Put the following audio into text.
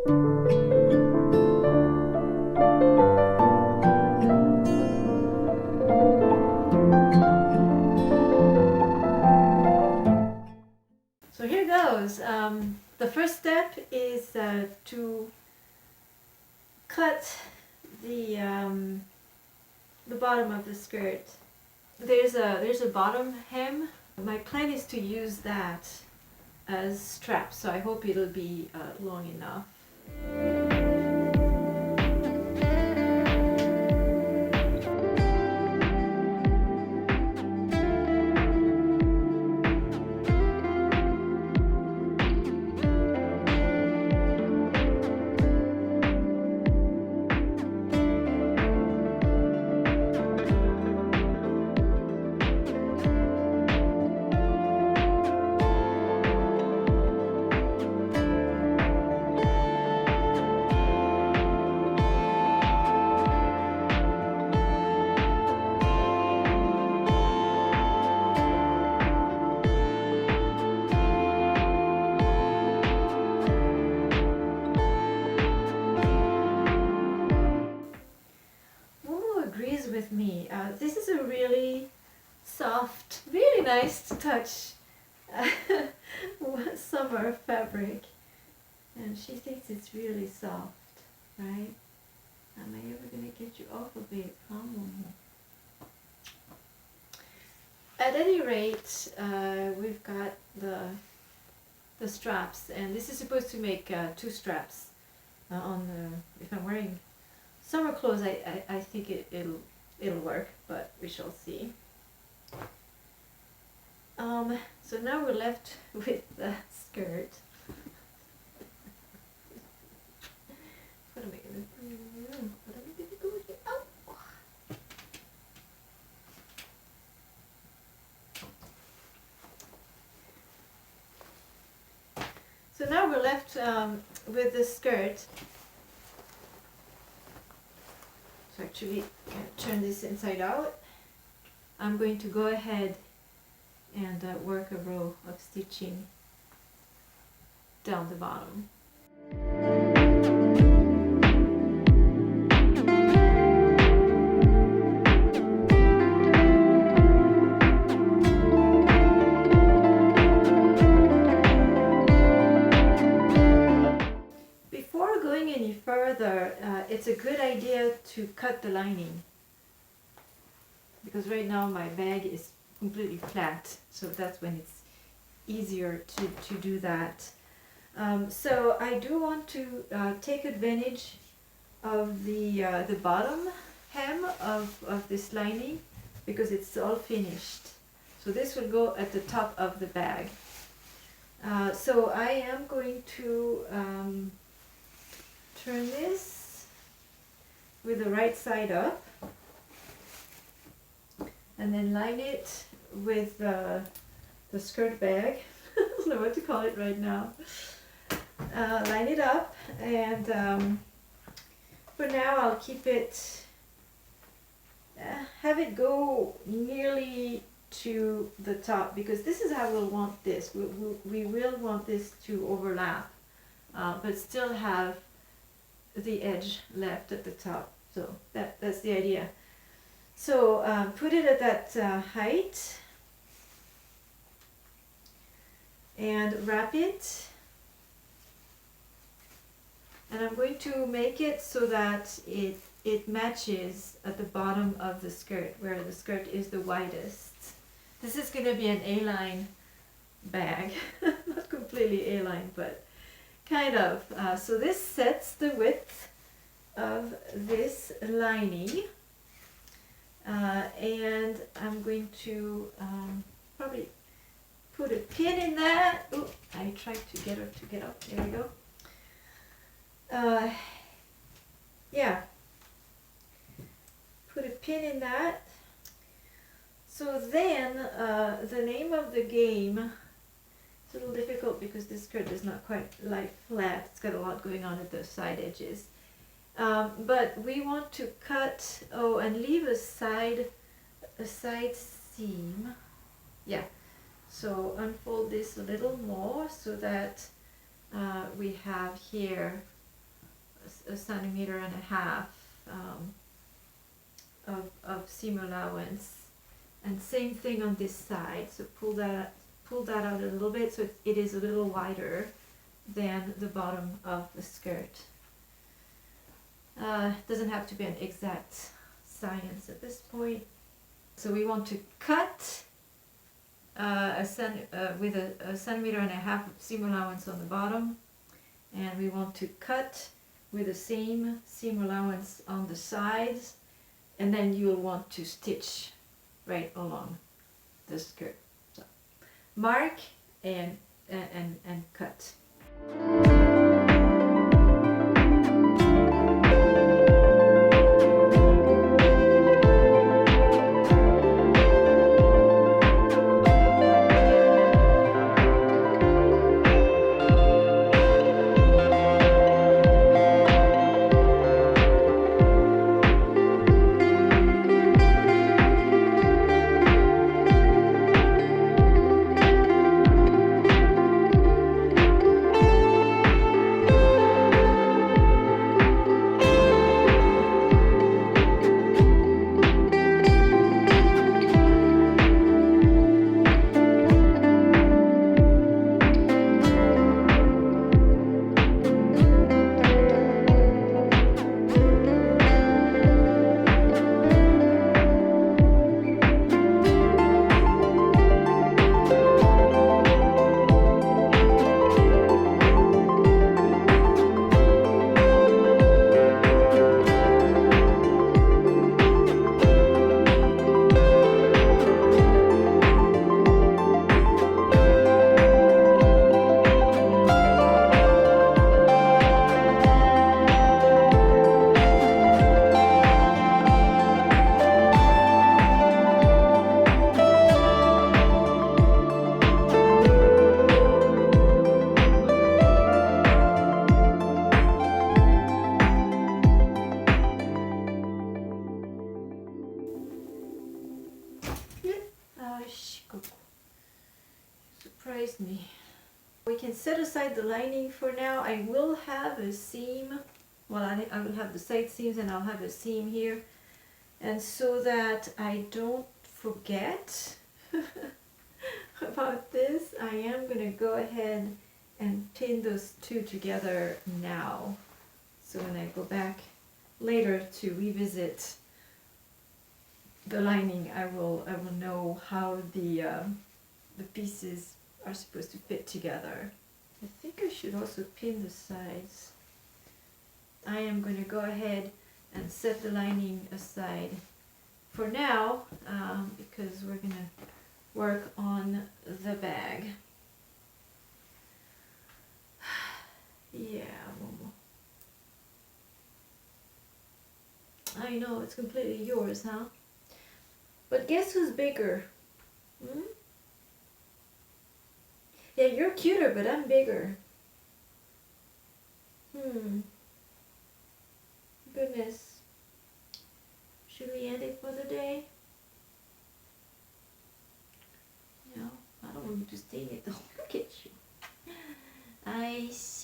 So here goes. The first step is to cut the bottom of the skirt. There's a bottom hem. My plan is to use that as strap, so I hope it'll be long enough. With me. This is a really soft, really nice to touch summer fabric, and she thinks it's really soft, right? Am I ever gonna get you off of it? At any rate, we've got the straps, and this is supposed to make 2 straps on the, if I'm wearing summer clothes. I think it'll work, but we shall see. So now we're left with the skirt. So now we're left with the skirt. So actually, turn this inside out. I'm going to go ahead and work a row of stitching down the bottom. Before going any further, it's a good idea to cut the lining, because right now my bag is completely flat, so that's when it's easier to do that. So I do want to take advantage of the bottom hem of this lining, because it's all finished. So this will go at the top of the bag. So I am going to turn this with the right side up, and then line it with the skirt bag. I don't know what to call it right now. Line it up, and for now I'll keep it, have it go nearly to the top, because this is how we'll want this. We will want this to overlap, but still have the edge left at the top. So that's the idea. So put it at that height and wrap it. And I'm going to make it so that it matches at the bottom of the skirt, where the skirt is the widest. This is going to be an A-line bag. Not completely A-line, but kind of. So this sets the width of this lining. And I'm going to probably put a pin in that. Oh, I tried to get her to get up. There we go. Yeah, put a pin in that. So then the name of the game, it's a little difficult because this skirt does not quite lie flat. It's got a lot going on at the side edges. But we want to cut, and leave a side seam. Yeah, so unfold this a little more so that we have here a centimeter and a half of seam allowance. And same thing on this side, so pull that out a little bit so it is a little wider than the bottom of the skirt. Doesn't have to be an exact science at this point. So we want to cut with a centimeter and a half of seam allowance on the bottom, and we want to cut with the same seam allowance on the sides, and then you'll want to stitch right along the skirt. So mark and cut. Surprised me. We can set aside the lining for now. I will have a seam. Well, I will have the side seams and I'll have a seam here. And so that I don't forget about this, I am going to go ahead and pin those two together now. So when I go back later to revisit the lining, I will know how the pieces are supposed to fit together. I think I should also pin the sides. I am going to go ahead and set the lining aside for now because we're going to work on the bag. Yeah, Momo. I know, it's completely yours, huh? But guess who's bigger? Hmm? Yeah, you're cuter, but I'm bigger. Goodness. Should we end it for the day? No, I don't want you to sting it though. Look at you. I see.